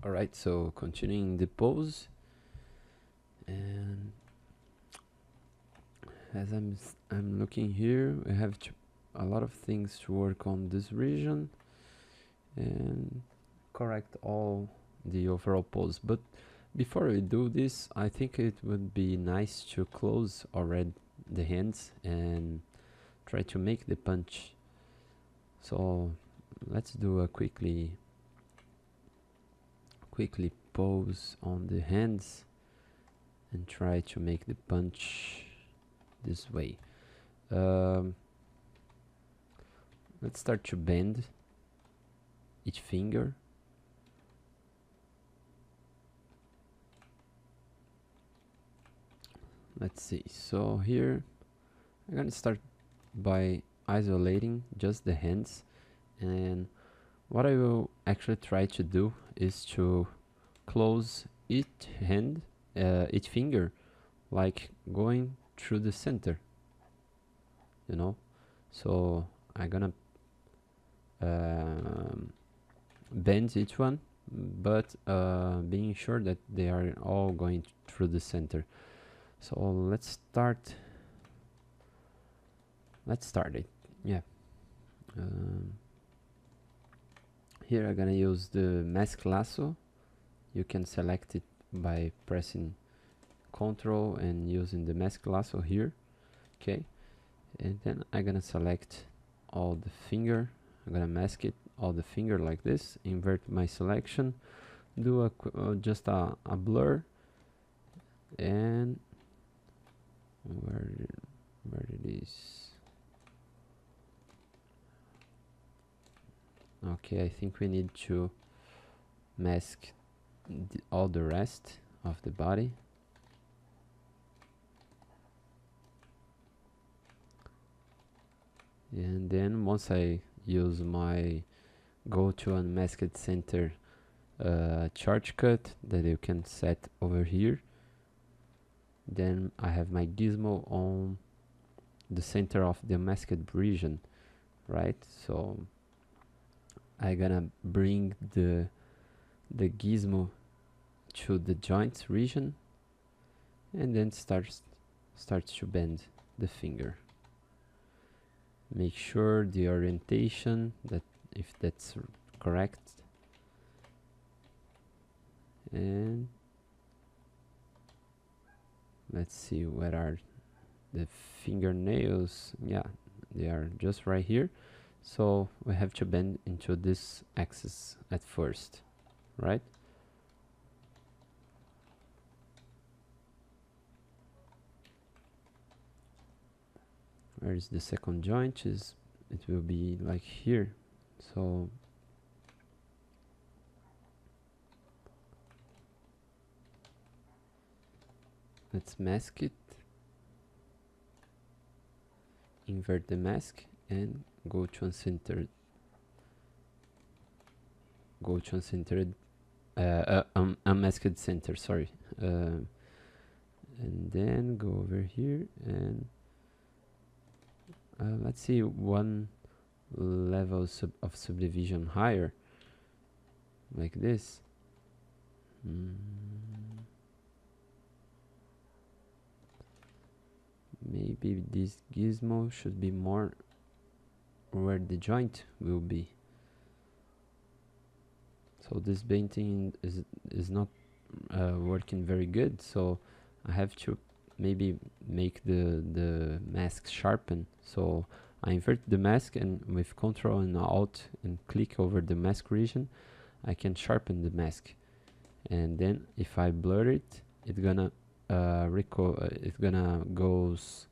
Alright, so continuing the pose, and as I'm looking here, we have a lot of things to work on this region and correct all the overall pose. But before we do this, I think it would be nice to close already the hands and try to make the punch. So let's do a quickly pose on the hands and try to make the punch this way. Let's start to bend each finger. Let's see, so here I'm gonna start by isolating just the hands, and what I will actually try to do is to close each hand, each finger, like going through the center, you know. So I'm gonna bend each one, but being sure that they are all going through the center. So let's start it. Yeah. Here I'm gonna use the mask lasso. You can select it by pressing Ctrl and using the mask lasso here. Okay, and then I'm gonna select all the finger. I'm gonna mask it all the finger like this, invert my selection, do just a blur, and where it is. Okay, I think we need to mask all the rest of the body. And then once I use my go to unmasked center shortcut that you can set over here, then I have my gizmo on the center of the masked region, right? So I'm gonna bring the gizmo to the joints region, and then starts to bend the finger. Make sure the orientation, that if that's correct, and let's see, where are the fingernails? Yeah, they are just right here. So we have to bend into this axis at first, right? Where is the second joint? It will be like here. So let's mask it, invert the mask, and go to uncentered, unmasked center, sorry, and then go over here and let's see, one level of subdivision higher, like this. Maybe this gizmo should be more where the joint will be. So this painting is not working very good, so I have to maybe make the mask sharpen. So I invert the mask, and with Ctrl and Alt and click over the mask region, I can sharpen the mask. And then if I blur it, it's gonna goes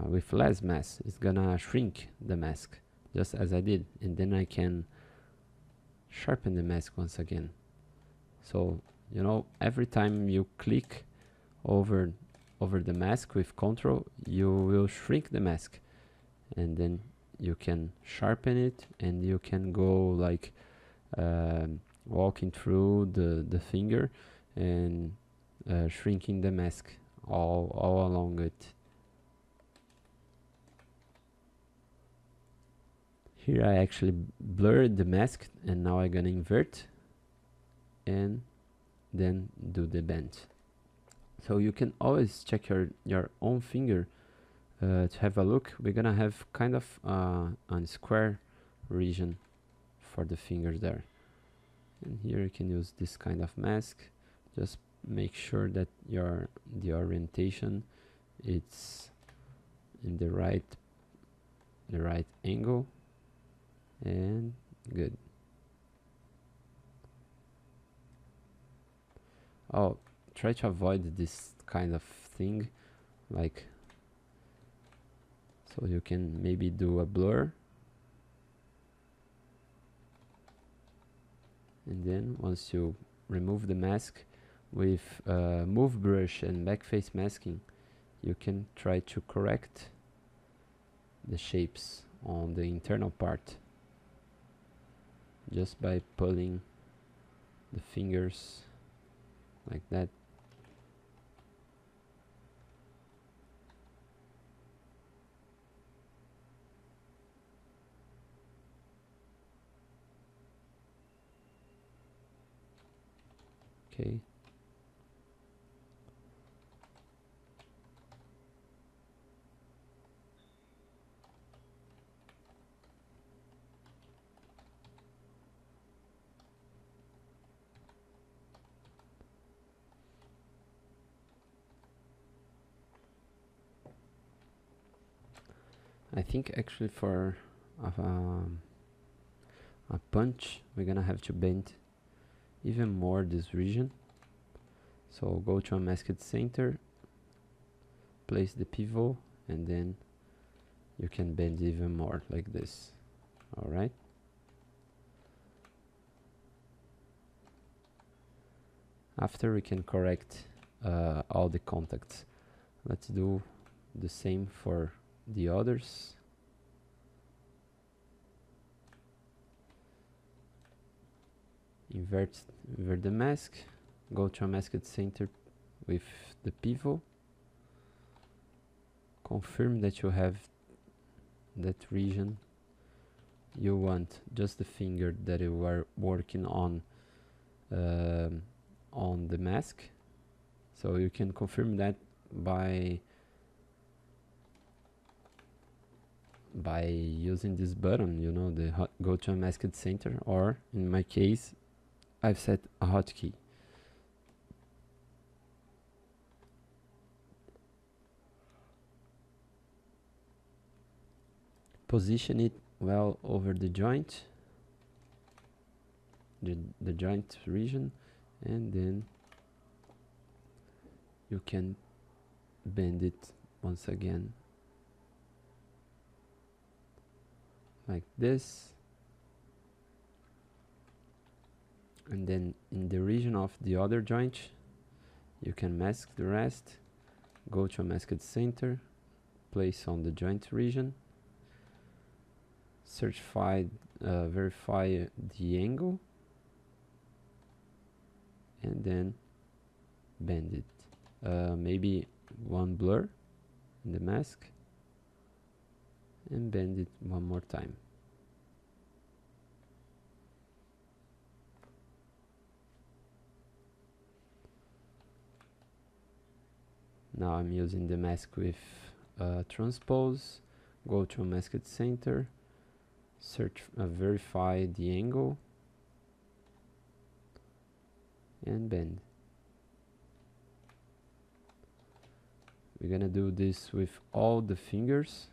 with less mask. It's gonna shrink the mask, just as I did, and then I can sharpen the mask once again. So you know, every time you click over the mask with Ctrl, you will shrink the mask, and then you can sharpen it, and you can go like walking through the finger and shrinking the mask all along it. Here I actually blurred the mask, and now I'm gonna invert and then do the bend. So you can always check your own finger to have a look. We're gonna have kind of a square region for the fingers there, and here you can use this kind of mask. Just make sure that the orientation it's in the right angle, and good. Oh, try to avoid this kind of thing, like, so you can maybe do a blur, and then once you remove the mask with move brush and backface masking, you can try to correct the shapes on the internal part just by pulling the fingers like that. Okay. I think actually for a punch we're gonna have to bend even more this region. So go to a masked center, place the pivot, and then you can bend even more like this. Alright. After we can correct all the contacts. Let's do the same for the others. Invert the mask, go to a masked center with the pivot, confirm that you have that region you want, just the finger that you are working on the mask. So you can confirm that by using this button, you know, the go to a masked center, or in my case I've set a hotkey. Position it well over the joint, the joint region, and then you can bend it once again like this, and then in the region of the other joint you can mask the rest. Go to a masked center, place on the joint region, verify the angle, and then bend it. Maybe one blur in the mask, and bend it one more time. Now I'm using the mask with transpose. Go to a masked center, verify the angle, and bend. We're gonna do this with all the fingers,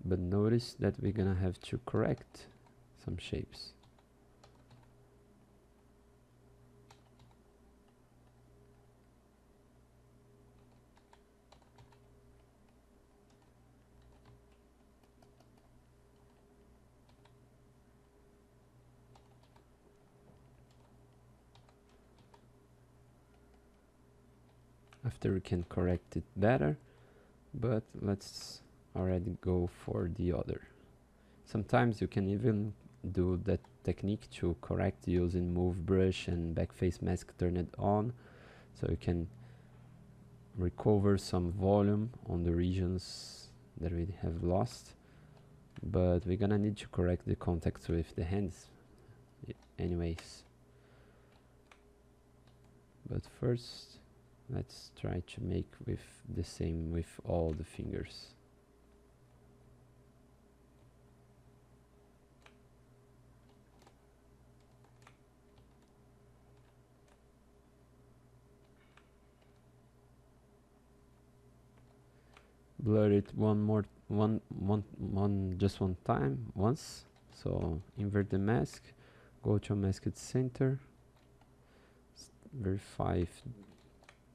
but notice that we're gonna have to correct some shapes. After we can correct it better, but let's already go for the other. Sometimes you can even do that technique to correct using move brush and backface mask turned on, so you can recover some volume on the regions that we have lost. But we're gonna need to correct the contacts with the hands anyways. But first, let's try to make with the same with all the fingers. Blur it just one time, once. So invert the mask, go to masked center, verify if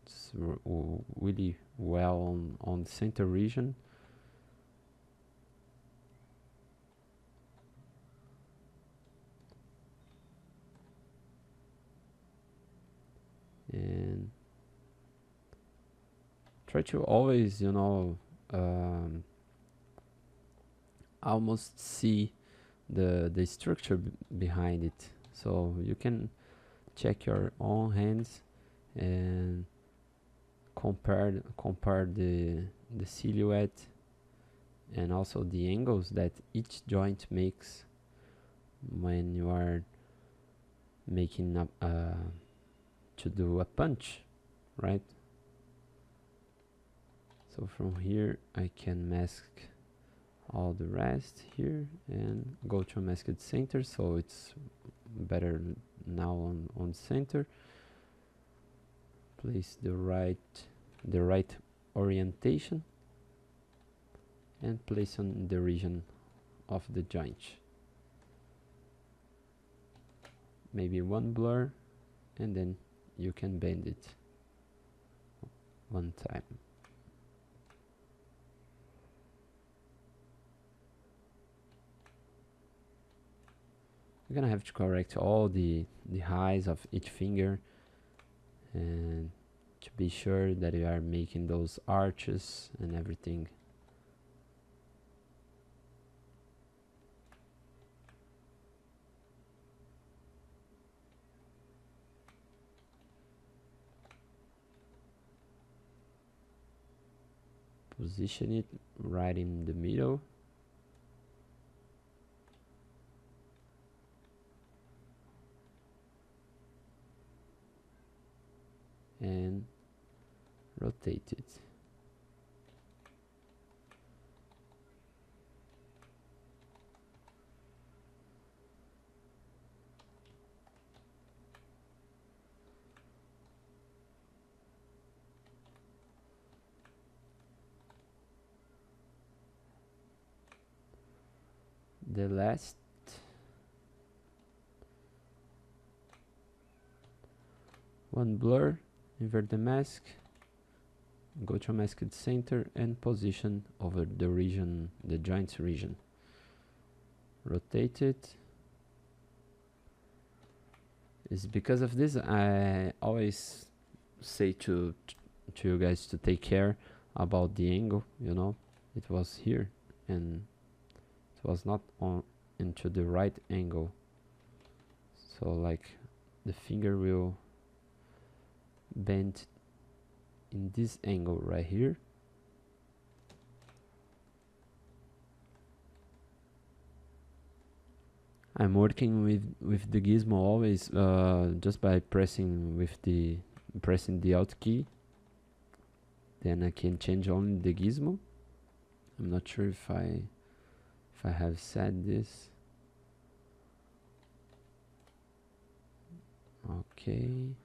it's really well on the center region. And try to always, almost see the structure behind it, so you can check your own hands and compare the silhouette and also the angles that each joint makes when you are making up to do a punch, right? So from here I can mask all the rest here and go to masked center, so it's better now on center. Place the right orientation and place on the region of the joint. Maybe one blur, and then you can bend it one time. You're gonna have to correct all the highs of each finger and to be sure that you are making those arches and everything. Position it right in the middle. And rotate it. The last one, blur, invert the mask, go to masked center and position over the region, the joint region. Rotate it. It's because of this I always say to you guys to take care about the angle, it was here and it was not on into the right angle, so like the finger will bend in this angle right here. I'm working with the gizmo always just by pressing the Alt key. Then I can change only the gizmo. I'm not sure if I have said this. Okay.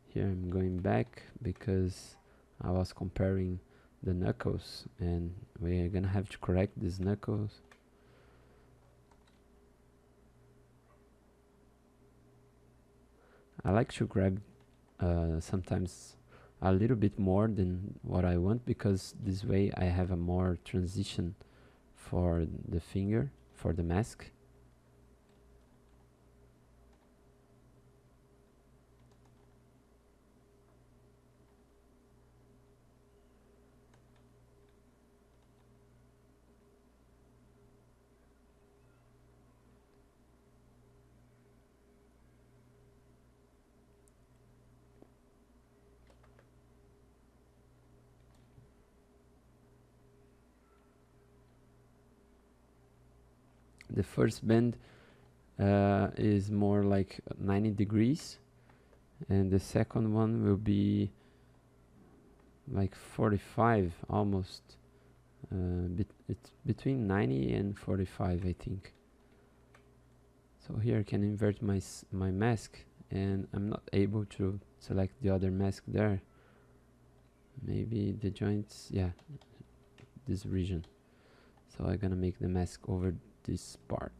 Here I'm going back because I was comparing the knuckles and we're gonna have to correct these knuckles. I like to grab sometimes a little bit more than what I want, because this way I have a more transition for the finger, for the mask. The first bend is more like 90 degrees, and the second one will be like 45 almost. It's between 90 and 45, I think. So here I can invert my mask, and I'm not able to select the other mask there. Maybe the joints, yeah, this region. So I'm gonna make the mask over this part.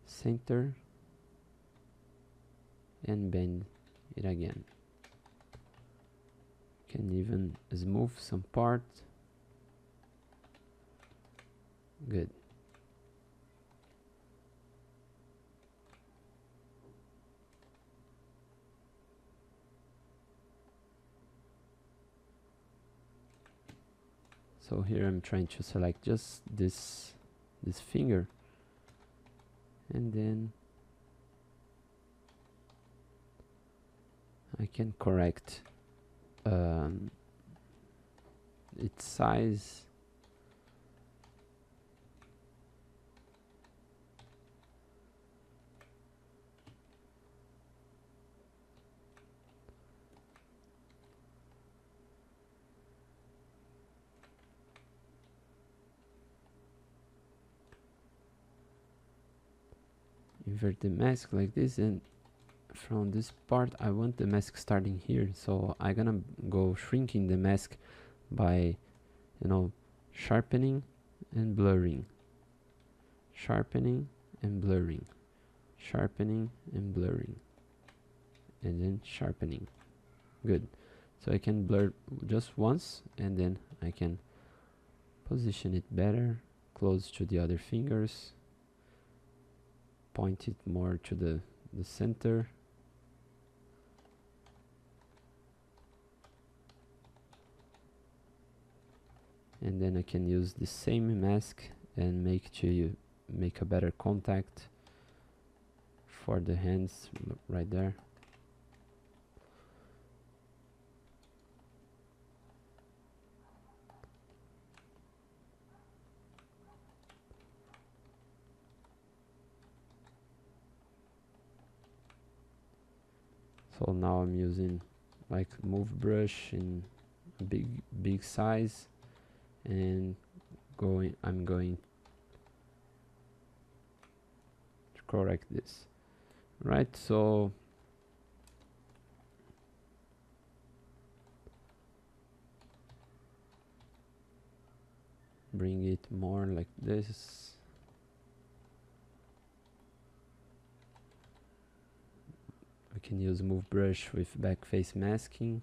Center and bend it again. Can even smooth some part. Good. So here I'm trying to select just this finger, and then I can correct its size. Invert the mask like this, and from this part I want the mask starting here, so I'm gonna go shrinking the mask by, you know, sharpening and blurring, sharpening and blurring, sharpening and blurring, and then sharpening. Good. So I can blur just once, and then I can position it better, close to the other fingers, point it more to the center. And then I can use the same mask and make a better contact for the hands right there. So now I'm using like move brush in a big size, and I'm going to correct this, right? So bring it more like this. We can use move brush with back face masking.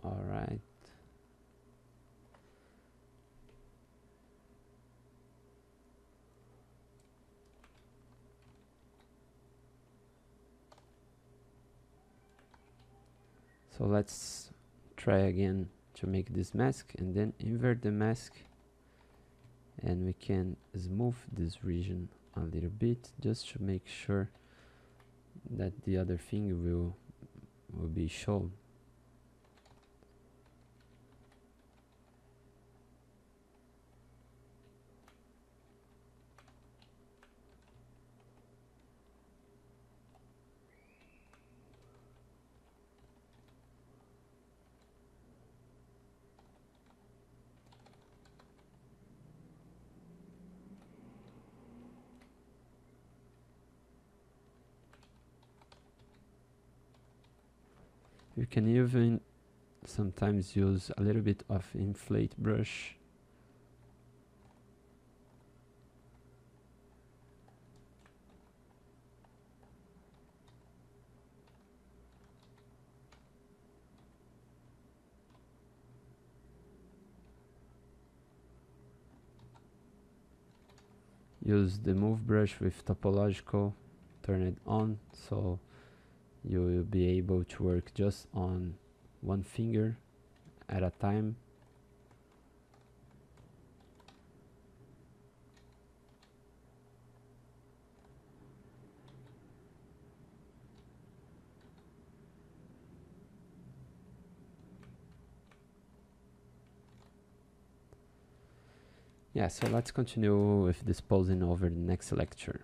All right. So let's try again to make this mask, and then invert the mask, and we can smooth this region a little bit just to make sure that the other thing will be shown. You can even sometimes use a little bit of inflate brush. Use the move brush with topological, turn it on, so you will be able to work just on one finger at a time. Yeah, so let's continue with this posing over the next lecture.